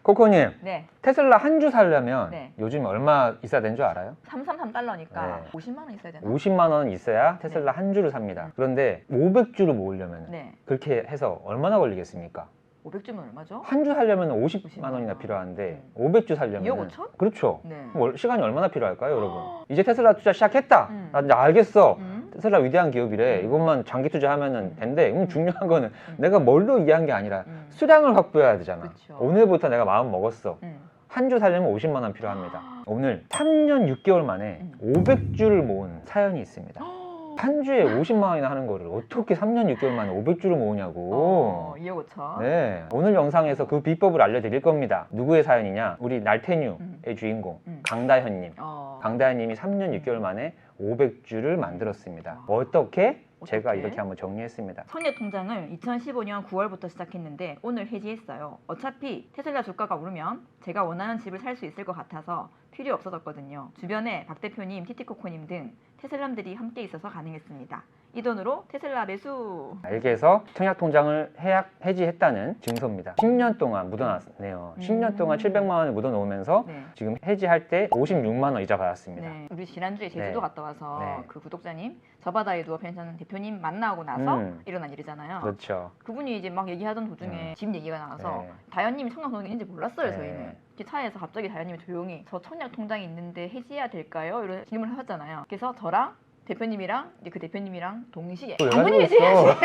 코코님, 네. 테슬라 한 주 사려면 네. 요즘 얼마 있어야 되는 줄 알아요? 333달러니까 네. 50만 원 있어야 되나? 50만 원 있어야 테슬라 한 주를 삽니다. 그런데 500주를 모으려면 네. 그렇게 해서 얼마나 걸리겠습니까? 500주면 얼마죠? 한 주 살려면 50만 50만 원이나 원. 필요한데 500주 살려면 2억 5천? 그렇죠. 네. 그럼 시간이 얼마나 필요할까요, 여러분? 이제 테슬라 투자 시작했다. 나 이제 알겠어. 음. 테슬라 위대한 기업이래. 이것만 장기 투자하면 된대. 중요한 거는 내가 뭘로 이해한 게 아니라 수량을 확보해야 되잖아. 그쵸. 오늘부터 내가 마음 먹었어. 음. 한 주 살려면 50만 원 필요합니다. 오늘 3년 6개월 만에 500주를 모은 사연이 있습니다. 한 주에 50만 원이나 하는 거를 어떻게 3년 6개월 만에 500주를 모으냐고. 2억 5천. 네, 오늘 영상에서 그 비법을 알려드릴 겁니다. 누구의 사연이냐? 우리 날테뉴의 주인공 강다현님. 강다현님이 3년 6개월 만에 500주를 만들었습니다. 어떻게? 제가 이렇게 한번 정리했습니다. 선예 통장을 2015년 9월부터 시작했는데 오늘 해지했어요. 어차피 테슬라 주가가 오르면 제가 원하는 집을 살 수 있을 것 같아서 필요 없어졌거든요. 주변에 박 대표님, 티티코코님 등 테슬람들이 함께 있어서 가능했습니다. 이 돈으로 테슬라 매수. 이렇게 해서 청약통장을 해지했다는 증서입니다. 10년 동안 묻어놨네요. 10년 동안 700만 원을 묻어놓으면서 네. 지금 해지할 때 56만 원 이자 받았습니다. 네. 우리 지난주에 제주도 네. 갔다 와서 네. 그 구독자님 저바다에 누워 펜션 대표님 만나고 나서 일어난 일이잖아요. 그렇죠. 그분이 이제 막 얘기하던 도중에 집 얘기가 나와서 네. 다현님이 청약통장인지 몰랐어요. 네. 저희는 이렇게 차에서 갑자기 다현님이 조용히 저 청약통장이 있는데 해지해야 될까요? 이런 질문을 하셨잖아요. 그래서 저랑 대표님이랑 이제 그 대표님이랑 동시에 왜 당연히 가지고 있어?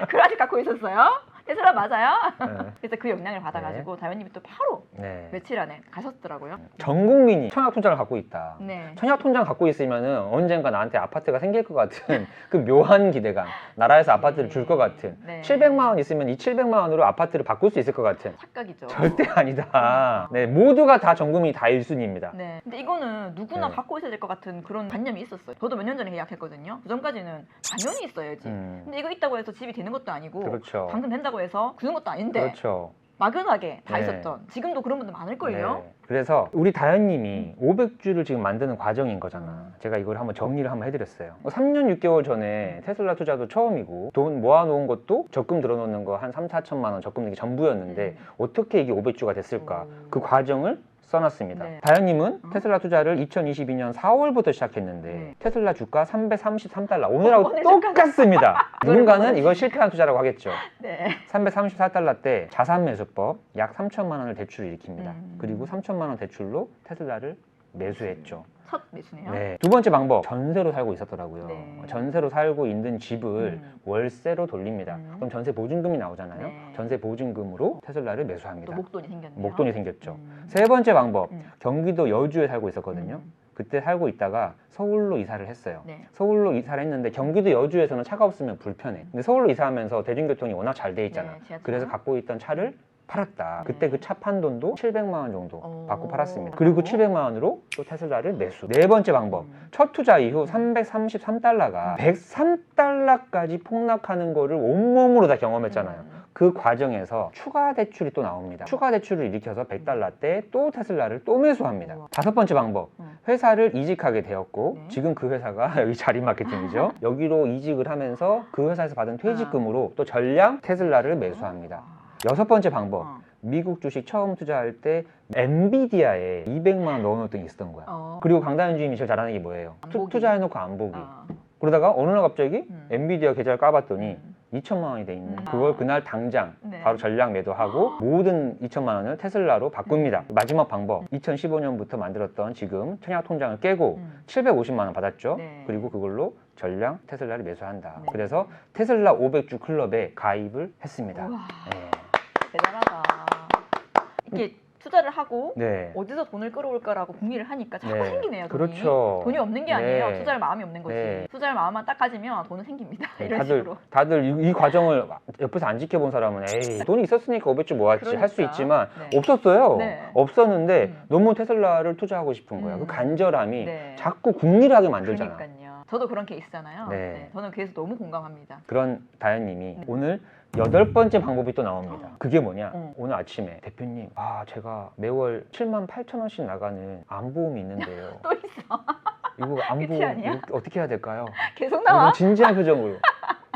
그라지 갖고 있었어요. 테슬라 맞아요? 네. 그래서 그 영향을 받아가지고 다현님이 또 바로 네. 며칠 안에 가셨더라고요. 전 국민이 청약통장을 갖고 있다. 네. 청약통장 갖고 있으면은 언젠가 나한테 아파트가 생길 것 같은 그 묘한 기대감. 나라에서 아파트를 줄 것 같은. 네. 700만 원 있으면 이 700만 원으로 아파트를 바꿀 수 있을 것 같은. 착각이죠. 절대 아니다. 네, 모두가 다 전 국민이 다 1순위입니다. 네. 근데 이거는 누구나 네. 갖고 있어야 될 것 같은 그런 관념이 있었어요. 저도 몇 년 전에 계약했거든요. 그 전까지는 당연히 있어야지. 근데 이거 있다고 해서 집이 되는 것도 아니고 그렇죠. 당첨된다고 해서 주는 것도 아닌데 그렇죠. 막연하게 다 네. 있었던. 지금도 그런 분들 많을걸요. 네. 그래서 우리 다현님이 500주를 지금 만드는 과정인 거잖아. 제가 이걸 한번 정리를 한번 해드렸어요. 3년 6개월 전에 테슬라 투자도 처음이고 돈 모아놓은 것도 적금 들어놓는 거 한 3, 4천만 원 적금 내기 전부였는데 어떻게 이게 500주가 됐을까? 그 과정을 써놨습니다. 네. 다현님은 테슬라 투자를 2022년 4월부터 시작했는데 테슬라 주가 333달러. 오늘하고 똑같습니다. 누군가는 이건 실패한 투자라고 하겠죠. 네. 334달러 때 자산 매수법 약 3천만 원을 대출을 일으킵니다. 그리고 3천만 원 대출로 테슬라를 매수했죠. 첫 매수네요. 네. 두 번째 방법, 전세로 살고 있었더라고요. 네. 전세로 살고 있는 집을 월세로 돌립니다. 그럼 전세 보증금이 나오잖아요. 네. 전세 보증금으로 테슬라를 또 매수합니다. 목돈이 생겼네요. 목돈이 생겼죠. 세 번째 방법, 경기도 여주에 살고 있었거든요. 음. 그때 살고 있다가 서울로 이사를 했어요. 네. 서울로 이사를 했는데 경기도 여주에서는 차가 없으면 불편해. 근데 서울로 이사하면서 대중교통이 워낙 잘 돼 있잖아. 네, 지하철. 그래서 갖고 있던 차를 팔았다. 네. 그때 그 차 판 돈도 700만 원 정도 오. 받고 팔았습니다. 그리고 700만 원으로 또 테슬라를 매수. 네 번째 방법. 첫 투자 이후 333달러가 103달러까지 폭락하는 거를 온몸으로 다 경험했잖아요. 그 과정에서 추가 대출이 또 나옵니다. 추가 대출을 일으켜서 100달러 때 또 테슬라를 또 매수합니다. 다섯 번째 방법. 회사를 이직하게 되었고 지금 그 회사가 여기 자리 마케팅이죠. 여기로 이직을 하면서 그 회사에서 받은 퇴직금으로 또 전량 테슬라를 매수합니다. 여섯 번째 방법. 미국 주식 처음 투자할 때 엔비디아에 200만 원 넣어놓던 게 있었던 거야. 그리고 강다현 주임이 제일 잘하는 게 뭐예요? 안 보기. 투자해놓고 안 보기. 그러다가 어느 날 갑자기 엔비디아 계좌를 까봤더니 2천만 원이 돼 있는 그걸 그날 당장 바로 전량 매도하고 모든 2천만 원을 테슬라로 바꿉니다. 마지막 방법, 2015년부터 만들었던 지금 청약 통장을 깨고 750만 원 받았죠. 네. 그리고 그걸로 전량 테슬라를 매수한다. 네. 그래서 테슬라 500주 클럽에 가입을 했습니다. 우와. 네. 대단하다. 이게 투자를 하고 네. 어디서 돈을 끌어올까라고 궁리를 하니까 자꾸 네. 생기네요. 돈이. 그렇죠. 돈이 없는 게 아니에요. 네. 투자할 마음이 없는 거지. 네. 투자할 마음만 딱 가지면 돈은 생깁니다. 이런 다들 식으로. 이 과정을 옆에서 안 지켜본 사람은 에이 돈이 있었으니까 500주 모았지 할 수 그러니까. 있지만 네. 없었어요. 네. 없었는데 너무 테슬라를 투자하고 싶은 거야. 그 간절함이 네. 자꾸 궁리를 하게 만들잖아. 그러니까요. 저도 그런 케이스잖아요. 네. 네. 저는 그래서 너무 공감합니다. 그런 다현님이 오늘 8번째 방법이 또 나옵니다. 그게 뭐냐? 응. 오늘 아침에 대표님, 제가 매월 7만 8천 원씩 나가는 안보험이 있는데요. 또 있어. 이거 끝이 아니야? 이거 어떻게 해야 될까요? 계속 나와. 진지한 표정으로.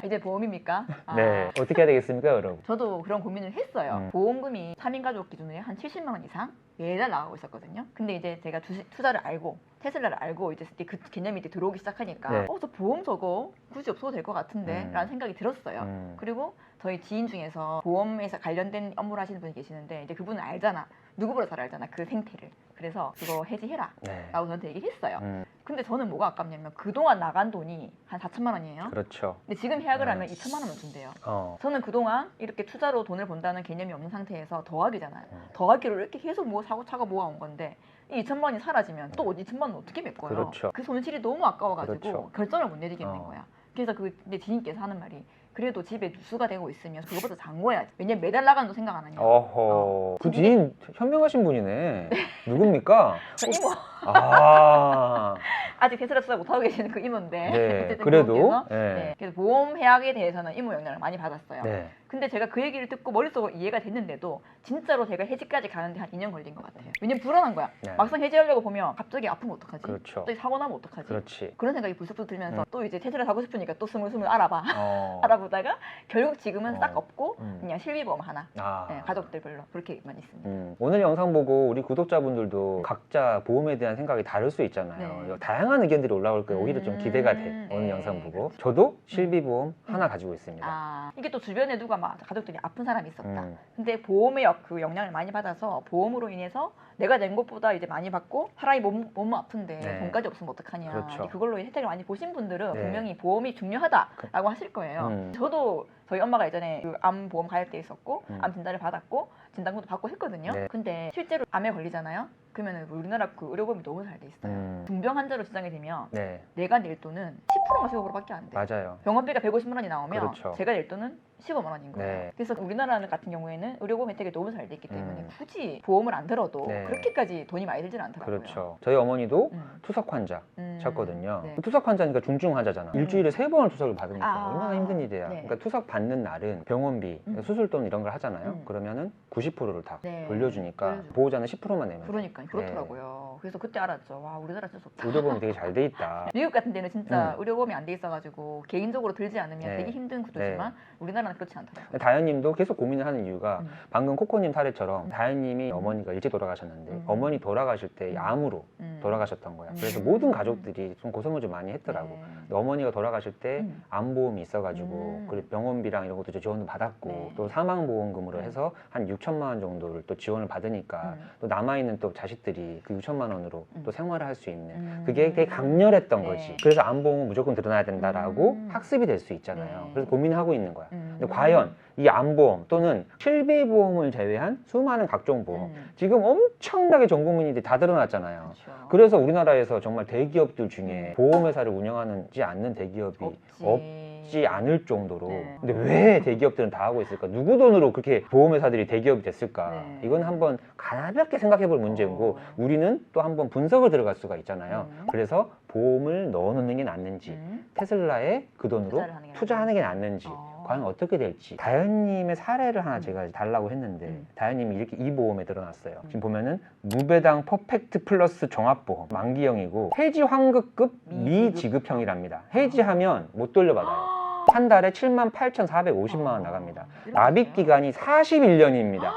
이제 보험입니까? 네. 어떻게 해야 되겠습니까, 여러분? 저도 그런 고민을 했어요. 보험금이 3인 가족 기준으로 한 70만 원 이상 매달 나가고 있었거든요. 근데 이제 제가 투자를 알고 테슬라를 알고 이제 그 개념이 이제 들어오기 시작하니까 네. 저 보험 저거 굳이 없어도 될 것 같은데 라는 생각이 들었어요. 그리고 저희 지인 중에서 보험에서 관련된 업무를 하시는 분이 계시는데 이제 그분은 알잖아. 누구보다 잘 알잖아. 그 생태를. 그래서 그거 해지해라 네. 라고 저한테 얘기를 했어요. 근데 저는 뭐가 아깝냐면 그동안 나간 돈이 한 4천만 원이에요. 그렇죠. 근데 지금 해약을 하면 2천만 원을 준대요. 저는 그동안 이렇게 투자로 돈을 번다는 개념이 없는 상태에서 더하기잖아요. 더하기로 이렇게 계속 뭐 사고차가 모아온 건데 이 2천만 원이 사라지면 또 2천만 원 어떻게 메꿔요? 그렇죠. 그 손실이 너무 아까워가지고 그렇죠. 결정을 못 내리겠는 거야. 그래서 내 지인께서 하는 말이 그래도 집에 누수가 되고 있으면 그거보다 잔거해야지. 왜냐면 매달 나가는 거 생각 안 하냐. 어허. 그 지인 현명하신 분이네. 누구입니까? 저 이모. 아. 아직 테슬라 투자 못하고 계시는 그 이모인데 네. 어쨌든 그래도. 그분께서 네. 네. 그래서 보험 해약에 대해서는 이모 영향을 많이 받았어요. 네. 근데 제가 그 얘기를 듣고 머릿속으로 이해가 됐는데도 진짜로 제가 해지까지 가는데 한 2년 걸린 것 같아요. 왜냐면 불안한 거야. 네. 막상 해지하려고 보면 갑자기 아프면 어떡하지? 그렇죠. 갑자기 사고 나면 어떡하지? 그렇지. 그런 생각이 불쑥 들면서 또 이제 테슬라 사고 싶으니까 또 스물스물 알아봐. 어. 알아보다가 결국 지금은 싹 없고 음. 그냥 실비보험 하나. 아. 네, 가족들별로 그렇게만 있습니다. 오늘 영상 보고 우리 구독자분들도 각자 보험에 대한 생각이 다를 수 있잖아요. 네. 다양한 의견들이 올라올 거예요. 오히려 좀 기대가 돼. 오늘 네, 영상 보고. 그렇죠. 저도 실비보험 하나 가지고 있습니다. 아, 이게 또 주변에 누가 막 가족들이 아픈 사람이 있었다. 음. 근데 보험의 그 영향을 많이 받아서 보험으로 인해서 내가 낸 것보다 이제 많이 받고 사람이 몸 아픈데 네. 돈까지 없으면 어떡하냐. 그렇죠. 그걸로 혜택을 많이 보신 분들은 네. 분명히 보험이 중요하다라고 하실 거예요. 저도 저희 엄마가 예전에 그 암 보험 가입돼 있었고 암 진단을 받았고 진단금도 받고 했거든요. 네. 근데 실제로 암에 걸리잖아요. 그러면 우리나라 그 의료보험이 너무 잘 돼 있어요. 중병 환자로 지정이 되면 네. 내가 내가 낼 돈은 10%가 15%밖에 안 돼. 맞아요. 병원비가 150만 원이 나오면 그렇죠. 제가 낼 돈은 15만 원인 거예요. 네. 그래서 우리나라 같은 경우에는 의료보험 혜택이 너무 잘 돼 있기 때문에 음. 굳이 보험을 안 들어도 네. 그렇게까지 돈이 많이 들지는 않더라고요. 그렇죠. 저희 어머니도 음. 투석 환자셨거든요. 네. 투석 환자니까 중증 환자잖아. 일주일에 3번을 투석을 받으니까 아. 얼마나 힘든 일이야. 네. 그러니까 투석 받는 날은 병원비, 수술돈 이런 걸 하잖아요. 음. 그러면은 90%를 다 네. 돌려주니까 돌려주죠. 보호자는 10%만 내면 돼. 그러니까 그렇더라고요. 그래서 그때 알았죠. 와, 우리나라 진짜 좋다. 의료보험이 되게 잘 돼 있다. 미국 같은 데는 진짜 의료보험이 안 돼 있어가지고 개인적으로 들지 않으면 네. 되게 힘든 구조지만 우리나라는 그렇지 않더라고요. 다현님도 계속 고민을 하는 이유가 방금 코코님 사례처럼 다현님이 음. 어머니가 일찍 돌아가셨는데 어머니 돌아가실 때 암으로 돌아가셨던 거야. 그래서 음. 모든 가족들이 좀 고생을 좀 많이 했더라고. 네. 근데 어머니가 돌아가실 때 음. 암보험이 있어가지고 그리고 병원비랑 이런 것도 이제 지원을 받았고 네. 또 사망보험금으로 해서 한 6천만 원 정도를 또 지원을 받으니까 또 남아있는 또 자식들이 그 6천만 원으로 또 생활을 할 수 있는 그게 되게 강렬했던 네. 거지. 그래서 암보험은 무조건 들어놔야 된다라고 학습이 될 수 있잖아요. 네. 그래서 고민하고 있는 거야. 근데 과연 이 암보험 또는 실비보험을 제외한 수많은 각종 보험 지금 엄청나게 전 국민들이 다 드러났잖아요. 그렇죠. 그래서 우리나라에서 정말 대기업들 중에 보험회사를 운영하지 않는 대기업이 없지 않을 정도로 네. 근데 왜 대기업들은 다 하고 있을까? 누구 돈으로 그렇게 보험회사들이 대기업이 됐을까? 네. 이건 한번 가볍게 생각해 볼 문제고 우리는 또 한번 분석을 들어갈 수가 있잖아요. 그래서 보험을 넣어놓는 게 낫는지 테슬라에 그 돈으로 투자하는 게 낫는지 과연 어떻게 될지 다현님의 사례를 하나 제가 달라고 했는데 다현님이 이렇게 이 보험에 들어놨어요. 지금 보면은 무배당 퍼펙트 플러스 종합보험 만기형이고 해지 환급급 미지급형이랍니다. 해지하면 못 돌려받아요. 한 달에 78,450만 원 나갑니다. 납입 기간이 41년입니다.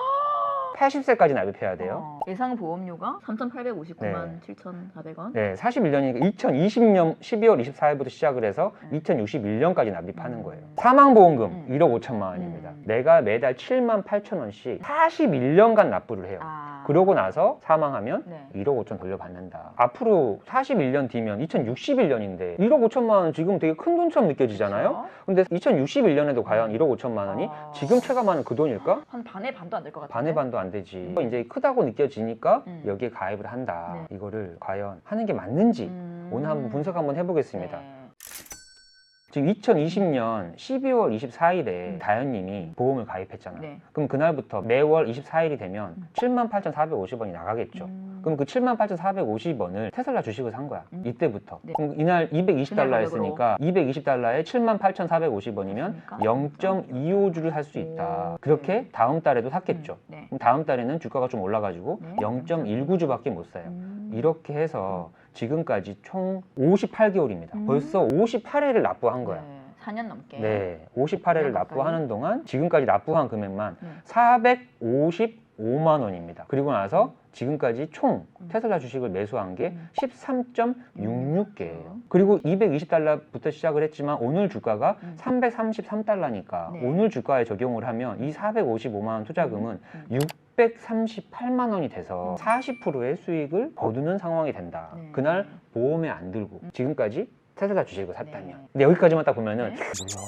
80세까지 납입해야 돼요. 예상 보험료가 3,859만 네. 7,400원. 네, 41년이니까 2020년 12월 24일부터 시작을 해서 2061년까지 납입하는 거예요. 사망보험금 1억 5천만 원입니다. 내가 매달 7만 8천 원씩 41년간 납부를 해요. 그러고 나서 사망하면 네. 1억 5천 돌려받는다. 앞으로 41년 뒤면 2061년인데 1억 5천만 원은 지금 되게 큰 돈처럼 느껴지잖아요. 근데 2061년에도 과연 1억 5천만 원이 지금 체감하는 그 돈일까? 한 반의 반도 안 될 것 같아요. 반의 반도 안 되지. 이제 크다고 느껴지니까 여기에 가입을 한다. 네. 이거를 과연 하는 게 맞는지 오늘 한번 분석 한번 해보겠습니다. 네. 지금 2020년 12월 24일에 다현님이 보험을 가입했잖아요. 네. 그럼 그날부터 매월 24일이 되면 78,450원이 나가겠죠. 그럼 그 78,450원을 테슬라 주식을 산 거야. 이때부터. 네. 그럼 이날 그날 220달러였으니까 220달러에 78,450원이면 그러니까? 0.25주를 살 수 있다. 그렇게 다음 달에도 샀겠죠. 네. 그럼 다음 달에는 주가가 좀 올라가지고 네. 0.19주밖에 못 사요. 이렇게 해서 지금까지 총 58개월입니다. 벌써 58회를 납부한 거야. 네. 4년 넘게. 네, 58회를 납부하는 동안 지금까지 납부한 금액만 455만 원입니다. 그리고 나서 지금까지 총 테슬라 주식을 매수한 게 13.66개예요. 그리고 220달러부터 시작을 했지만 오늘 주가가 333달러니까 네. 오늘 주가에 적용을 하면 이 455만 원 투자금은 638만 원이 돼서 40%의 수익을 거두는 상황이 된다. 네. 그날 보험에 안 들고 지금까지 테슬라 주식을 샀다면. 네. 근데 여기까지만 딱 보면은 네.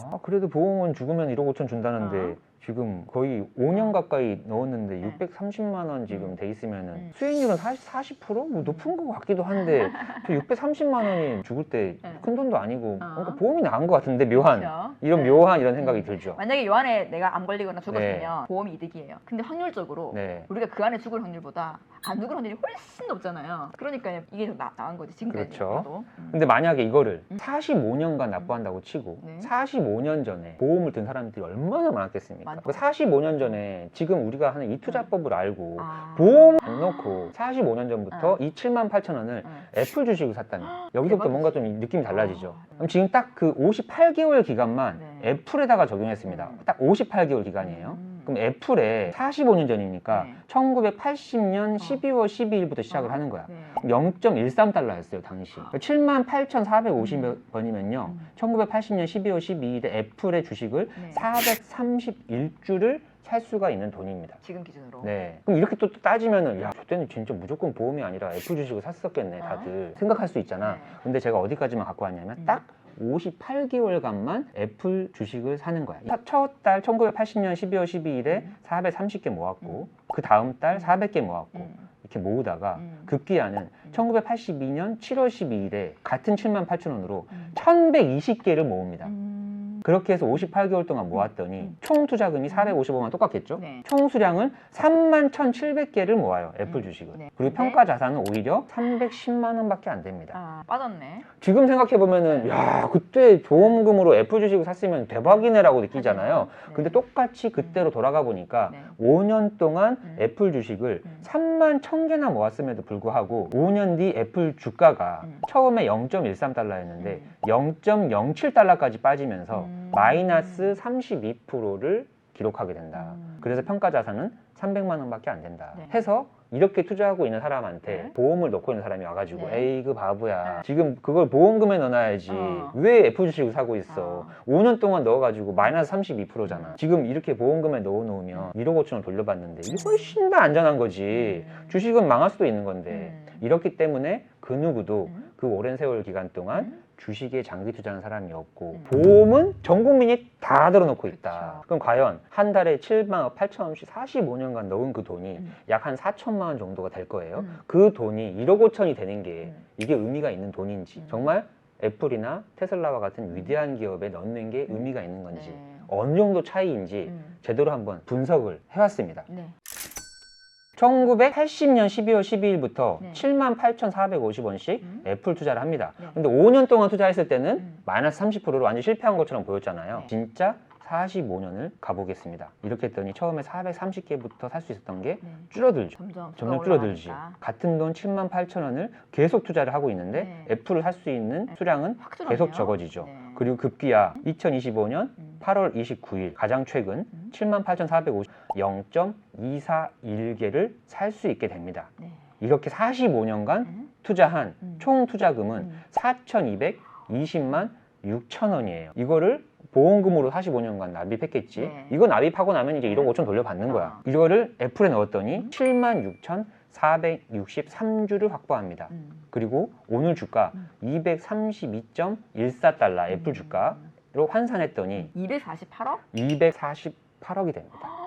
뭐야? 그래도 보험은 죽으면 1억 5천 준다는데 지금 거의 5년 가까이 넣었는데 네. 630만 원 지금 돼 있으면은 수익률은 40%? 뭐 높은 것 같기도 한데 저 630만 원이 죽을 때 큰 돈도 아니고 그러니까 보험이 나은 것 같은데 묘한 그렇죠. 이런 네. 묘한 이런 생각이 들죠. 만약에 요 안에 내가 암 걸리거나 죽었으면 네. 보험이 이득이에요. 근데 확률적으로 네. 우리가 그 안에 죽을 확률보다 안 죽을 확률이 훨씬 높잖아요. 그러니까 이게 더 나은 거지 지금까지. 그렇죠. 근데 만약에 이거를 45년간 납부한다고 치고 네. 45년 전에 보험을 든 사람들이 얼마나 많았겠습니까? 많죠. 그 45년 전에 지금 우리가 하는 이 투자법을 알고 아. 보험 안 넣고 45년 전부터 이 78,000원을 응. 애플 주식을 샀다면 여기서부터 대박이지. 뭔가 좀 느낌이 달라지죠. 아. 그럼 지금 딱 그 58개월 기간만 네. 애플에다가 적용했습니다. 딱 58개월 기간이에요. 그럼 애플에 45년 전이니까 네. 1980년 12월 12일부터 시작을 하는 거야. 네. 0.13달러였어요 당시. 78,450원이면요 1980년 12월 12일에 애플의 주식을 네. 431주를 살 수가 있는 돈입니다. 지금 기준으로. 네. 그럼 이렇게 또 따지면은 야, 저때는 진짜 무조건 보험이 아니라 애플 주식을 샀었겠네 다들 생각할 수 있잖아. 네. 근데 제가 어디까지만 갖고 왔냐면 딱 58개월간만 애플 주식을 사는 거야. 첫 달 1980년 12월 12일에 430개 모았고 그 다음 달 400개 모았고 이렇게 모으다가 급기야는 1982년 7월 12일에 같은 78,000원으로 1120개를 모읍니다. 그렇게 해서 58개월 동안 모았더니 총 투자금이 455만 똑같겠죠? 네. 총 수량은 31,700개를 모아요. 애플 주식을. 네. 그리고 평가 자산은 오히려 310만 원밖에 안 됩니다. 아, 빠졌네. 지금 생각해 보면은 야 그때 보험금으로 애플 주식을 샀으면 대박이네라고 느끼잖아요. 네. 근데 똑같이 그때로 돌아가 보니까 네. 5년 동안 애플 주식을 3만 1,000개나 모았음에도 불구하고 5년 뒤 애플 주가가 처음에 0.13달러였는데 0.07달러까지 빠지면서 마이너스 32%를 기록하게 된다. 그래서 평가 자산은 300만 원밖에 안 된다. 네. 해서 이렇게 투자하고 있는 사람한테 네. 보험을 넣고 있는 사람이 와가지고 네. 에이 그 바보야 지금 그걸 보험금에 넣어놔야지 왜 애플 주식을 사고 있어 5년 동안 넣어가지고 마이너스 32%잖아 지금 이렇게 보험금에 넣어놓으면 1억 5천 원 돌려받는데 이게 훨씬 더 안전한 거지 주식은 망할 수도 있는 건데 이렇기 때문에 그 누구도 그 오랜 세월 기간 동안 주식에 장기 투자하는 사람이 없고 보험은 전 국민이 다 들어놓고 있다. 그렇죠. 그럼 과연 한 달에 7만 8천 원씩 45년간 넣은 그 돈이 약 한 4천만 원 정도가 될 거예요. 그 돈이 1억 5천이 되는 게 이게 의미가 있는 돈인지 정말 애플이나 테슬라와 같은 위대한 기업에 넣는 게 의미가 있는 건지 네. 어느 정도 차이인지 제대로 한번 분석을 해왔습니다. 네. 1980년 12월 12일부터 네. 78,450원씩 애플 투자를 합니다. 네. 근데 5년 동안 투자했을 때는 마이너스 30%로 완전 실패한 것처럼 보였잖아요. 네. 진짜 45년을 가보겠습니다. 이렇게 했더니 처음에 430개부터 살 수 있었던 게 네. 줄어들죠. 점점 줄어들지. 올라가니까. 같은 돈 78,000원을 계속 투자를 하고 있는데 네. 애플을 살 수 있는 수량은 확 줄었네요. 계속 적어지죠. 네. 그리고 급기야 2025년 8월 29일 가장 최근 78,450 0.241개를 살 수 있게 됩니다. 네. 이렇게 45년간 투자한 총 투자금은 4,220만 6천 원이에요. 이거를 보험금으로 45년간 납입했겠지. 네. 이거 납입하고 나면 이제 1억 5천 돌려받는 거야. 이거를 애플에 넣었더니 7만 6,463주를 확보합니다. 그리고 오늘 주가 232.14달러 애플 주가로 환산했더니 248억? 248억이 됩니다.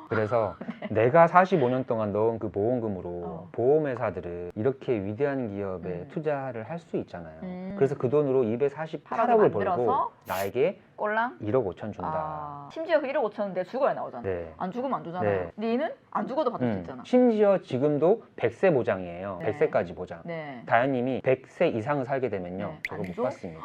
그래서 내가 45년 동안 넣은 그 보험금으로 보험회사들은 이렇게 위대한 기업에 투자를 할 수 있잖아요. 그래서 그 돈으로 248억을 벌고 만들어서 나에게 꼴랑? 1억 5천 준다. 아, 심지어 그 1억 5천인데 죽어야 나오잖아. 네. 안 죽으면 안 주잖아요. 네. 근데 얘는 안 죽어도 받을 수 있잖아. 심지어 지금도 100세 보장이에요. 네. 100세까지 보장. 네. 다현님이 100세 이상을 살게 되면요. 네. 저거 안 못 줘? 받습니다.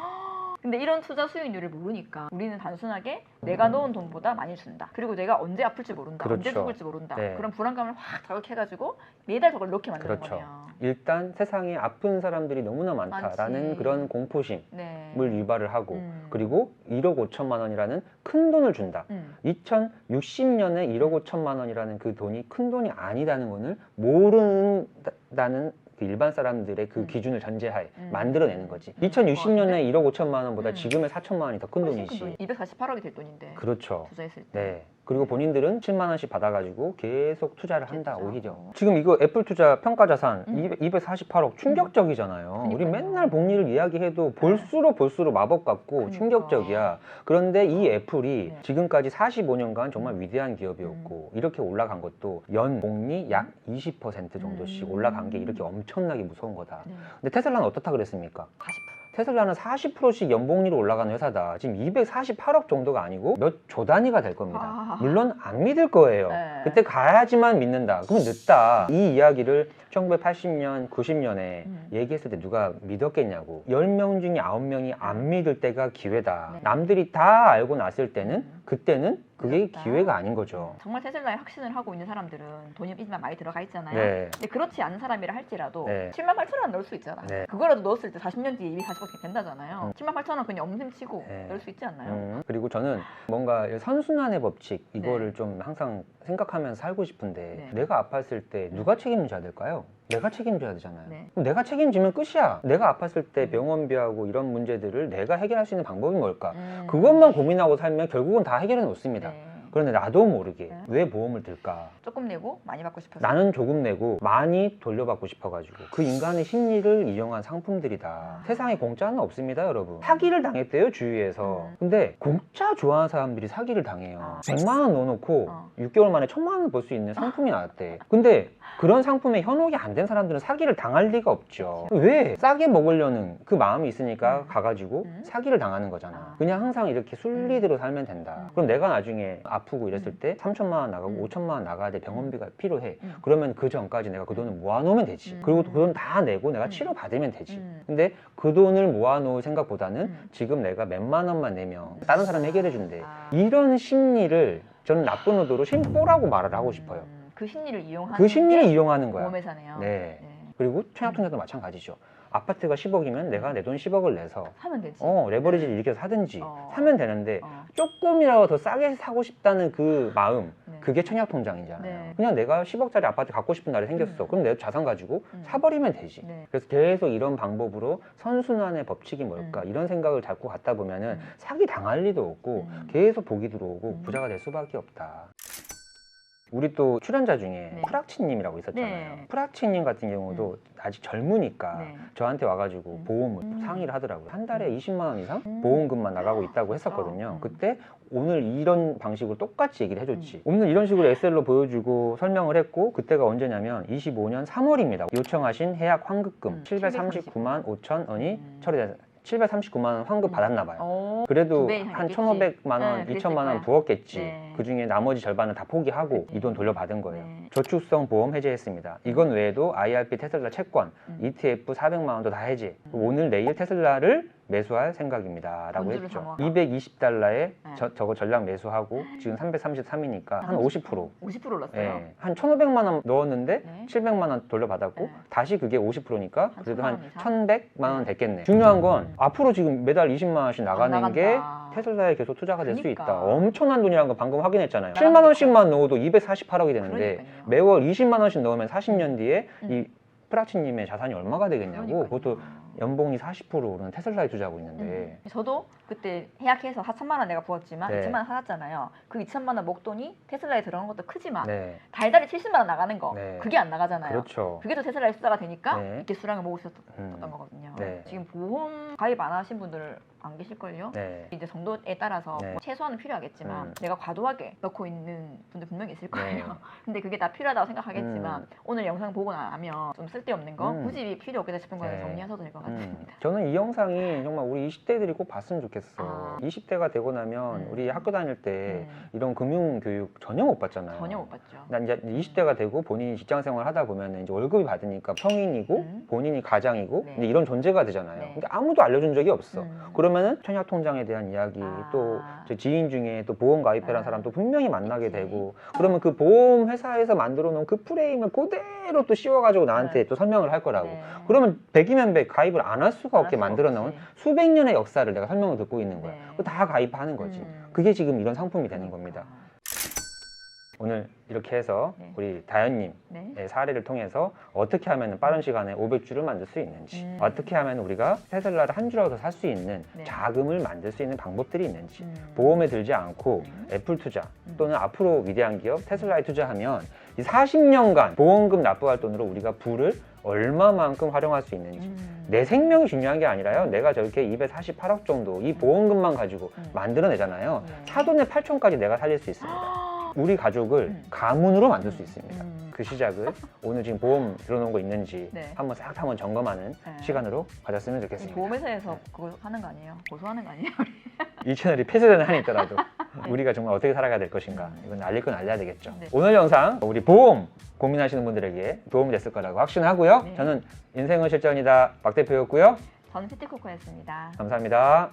근데 이런 투자 수익률을 모르니까 우리는 단순하게 내가 넣은 돈보다 많이 준다. 그리고 내가 언제 아플지 모른다. 언제 그렇죠. 죽을지 모른다. 네. 그런 불안감을 확 자극해가지고 매달 저걸 넣게 만드는 그렇죠. 거네요. 일단 세상에 아픈 사람들이 너무나 많다라는 많지. 그런 공포심을 네. 유발을 하고 그리고 1억 5천만 원이라는 큰 돈을 준다. 2060년에 1억 5천만 원이라는 그 돈이 큰 돈이 아니라는 것을 모른다는 그 일반 사람들의 그 기준을 전제하에 만들어내는 거지. 2060년에 1억 5천만 원보다 지금의 4천만 원이 더 큰 돈이지. 248억이 될 돈인데 그렇죠. 투자했을 때. 네. 그리고 본인들은 7만 원씩 받아가지고 계속 투자를 한다. 그렇죠. 오히려 지금 이거 애플 투자 평가 자산 248억 충격적이잖아요. 우리 그러니까요. 맨날 복리를 이야기해도 볼수록 마법 같고 그러니까. 충격적이야. 그런데 이 애플이 네. 지금까지 45년간 정말 위대한 기업이었고 이렇게 올라간 것도 연 복리 약 20% 정도씩 올라간 게 이렇게 엄청나게 무서운 거다. 네. 근데 테슬라는 어떻다 그랬습니까? 40%. 테슬라는 40%씩 연봉리로 올라가는 회사다. 지금 248억 정도가 아니고 몇 조 단위가 될 겁니다. 아. 물론 안 믿을 거예요. 네. 그때 가야지만 믿는다. 그러면 늦다. 이 이야기를 1980년, 90년에 얘기했을 때 누가 믿었겠냐고. 10명 중에 9명이 안 믿을 때가 기회다. 네. 남들이 다 알고 났을 때는 그때는 그게 늦었다. 기회가 아닌 거죠. 정말 테슬라에 확신을 하고 있는 사람들은 돈이 이지만 많이 들어가 있잖아요. 네. 근데 그렇지 않은 사람이라 할지라도 네. 7만 8천 원 넣을 수 있잖아. 네. 그거라도 넣었을 때 40년 뒤에 240억이 된다잖아요. 7만 8천 원 그냥 엄셈 치고 네. 넣을 수 있지 않나요? 그리고 저는 뭔가 선순환의 법칙 이거를 네. 좀 항상 생각하면서 살고 싶은데 네. 내가 아팠을 때 누가 책임져야 될까요? 내가 책임져야 되잖아요. 네. 그럼 내가 책임지면 끝이야. 내가 아팠을 때 병원비하고 이런 문제들을 내가 해결할 수 있는 방법이 뭘까? 그것만 고민하고 살면 결국은 다 해결해 놓습니다. 네. 그런데 나도 모르게 네. 왜 보험을 들까? 조금 내고 많이 받고 싶어서. 나는 조금 내고 많이 돌려받고 싶어가지고 그 인간의 심리를 이용한 상품들이다. 세상에 공짜는 없습니다, 여러분. 사기를 당했대요, 주위에서. 근데 공짜 좋아하는 사람들이 사기를 당해요. 100만 원 넣어놓고 6개월 만에 1000만 원 벌 수 있는 상품이 나왔대. 근데 그런 상품에 현혹이 안 된 사람들은 사기를 당할 리가 없죠. 왜? 싸게 먹으려는 그 마음이 있으니까 가가지고 사기를 당하는 거잖아. 그냥 항상 이렇게 순리대로 살면 된다. 그럼 내가 나중에 아프고 이랬을 때 3천만 원 나가고 5천만 원 나가야 돼. 병원비가 필요해. 그러면 그 전까지 내가 그 돈을 모아놓으면 되지. 그리고 그 돈 다 내고 내가 치료 받으면 되지. 근데 그 돈을 모아놓을 생각보다는 지금 내가 몇만 원만 내면 다른 사람 해결해 준대. 이런 심리를 저는 나쁜 의도로 심보라고 말을 하고 싶어요. 그 심리를 이용하는 그 심리를 게 이용하는 거야. 보험회사네요. 네. 그리고 청약통장도 마찬가지죠. 아파트가 10억이면 내가 내 돈 10억을 내서 하면 되지. 레버리지를 일으켜서 사든지 어. 사면 되는데 어. 조금이라도 더 싸게 사고 싶다는 그 마음 네. 그게 청약통장이잖아요. 네. 그냥 내가 10억짜리 아파트 갖고 싶은 날이 생겼어. 그럼 내 자산 가지고 사버리면 되지. 네. 그래서 계속 이런 방법으로 선순환의 법칙이 뭘까 이런 생각을 잡고 갖다 보면은 사기 당할 리도 없고 계속 복이 들어오고 부자가 될 수밖에 없다. 우리 또 출연자 중에 네. 프락치님이라고 있었잖아요. 네. 프락치님 같은 경우도 아직 젊으니까 네. 저한테 와가지고 보험을 상의를 하더라고요. 한 달에 20만 원 이상 보험금만 나가고 있다고 했었거든요. 그때 오늘 이런 방식으로 똑같이 얘기를 해줬지. 오늘 이런 식으로 엑셀로 보여주고 설명을 했고 그때가 언제냐면 25년 3월입니다. 요청하신 해약 환급금 739만 5천 원이 처리돼서 739만 원 환급 받았나 봐요. 그래도 두 배 이상 한 있겠지. 1,500만 원, 네, 2천만 원 그랬을 부었겠지. 네. 그 중에 나머지 절반을 다 포기하고 그치. 이 돈 돌려받은 거예요. 네. 저축성 보험 해제했습니다. 이건 외에도 IRP 테슬라 채권, ETF 400만 원도 다 해제. 오늘 내일 테슬라를 매수할 생각입니다. 라고 본주를 했죠. 사모아. 220달러에 네. 저거 전량 매수하고 지금 333이니까 한 50%. 50% 올랐어요. 예, 한 1,500만 원 넣었는데 네. 700만 원 돌려받았고 네. 다시 그게 50%니까 한 그래도 1,000만 한 원 이상? 1,100만 원 됐겠네. 중요한 건 앞으로 지금 매달 20만 원씩 나가는 나간다. 게 테슬라에 계속 투자가 될 수 그러니까. 있다. 엄청난 돈이라는 거 방금 확인했잖아요. 나가니까. 7만 원씩만 넣어도 248억이 되는데 그러니까요. 매월 20만 원씩 넣으면 40년 뒤에 이 프라치님의 자산이 얼마가 되겠냐고. 그러니까요. 그것도 연봉이 40% 오른 테슬라에 투자하고 있는데 저도 그때 해약해서 4천만 원 내가 부었지만 네. 2천만 원 살았잖아요. 그 2천만 원 목돈이 테슬라에 들어간 것도 크지만 네, 달달이 70만 원 나가는 거 네. 그게 안 나가잖아요. 그렇죠. 그게 또 테슬라에 투자가 되니까 네. 이렇게 수량을 모을 수 있었던 거거든요. 네. 지금 보험 가입 안 하신 분들 안 계실걸요? 네. 이제 정도에 따라서 네. 뭐 최소한은 필요하겠지만 내가 과도하게 넣고 있는 분들 분명히 있을 거예요. 네. 근데 그게 다 필요하다고 생각하겠지만 오늘 영상 보고 나면 좀 쓸데없는 거 음. 굳이 필요 없겠다 싶은 거는 네. 정리하셔도 될 것 것 같습니다. 저는 이 영상이 정말 우리 20대들이 꼭 봤으면 좋겠어. 20대가 되고 나면 우리 학교 다닐 때 이런 금융 교육 전혀 못 받잖아요. 전혀 못 봤죠. 난 이제 20대가 되고 본인이 직장 생활 하다 보면 이제 월급이 받으니까 성인이고 본인이 가장이고 네. 이제 이런 존재가 되잖아요. 네. 근데 아무도 알려준 적이 없어. 그러면은 청약 통장에 대한 이야기 또 제 지인 중에 또 보험 가입해라는 사람도 분명히 만나게 있지. 되고 그러면 그 보험 회사에서 만들어 놓은 그 프레임을 그대로 또 씌워가지고 나한테 또 설명을 할 거라고. 네. 그러면 100이면 100 가입을 안 할 수가 안 없게 할 수가 만들어 놓은 없지. 수백 년의 역사를 내가 설명을 듣고 있는 거야. 네. 그거 다 가입하는 거지. 그게 지금 이런 상품이 되는 겁니다. 오늘 이렇게 해서 네. 우리 다현님의 네. 사례를 통해서 어떻게 하면 빠른 시간에 500주를 만들 수 있는지 어떻게 하면 우리가 테슬라를 한 주라도 살 수 있는 네. 자금을 만들 수 있는 방법들이 있는지 보험에 들지 않고 애플 투자 또는 앞으로 위대한 기업 테슬라에 투자하면 이 40년간 보험금 납부할 돈으로 우리가 부를 얼마만큼 활용할 수 있는지 내 생명이 중요한 게 아니라요. 내가 저렇게 248억 정도 이 보험금만 가지고 만들어내잖아요. 네. 사돈의 8천까지 내가 살릴 수 있습니다. 우리 가족을 가문으로 만들 수 있습니다. 그 시작을 오늘 지금 보험 들어놓은 거 있는지 네. 한번 싹 한번 점검하는 네. 시간으로 가졌으면 이 좋겠습니다. 보험회사에서 그거 하는 거 아니에요? 고소하는 거 아니에요? 이 채널이 폐쇄되는 한이 있더라도 우리가 정말 어떻게 살아가야 될 것인가 이건 알릴 건 알려야 되겠죠. 네. 오늘 영상 우리 보험 고민하시는 분들에게 도움이 됐을 거라고 확신하고요. 네. 저는 인생은 실전이다 박 대표였고요. 저는 피티코코였습니다. 감사합니다.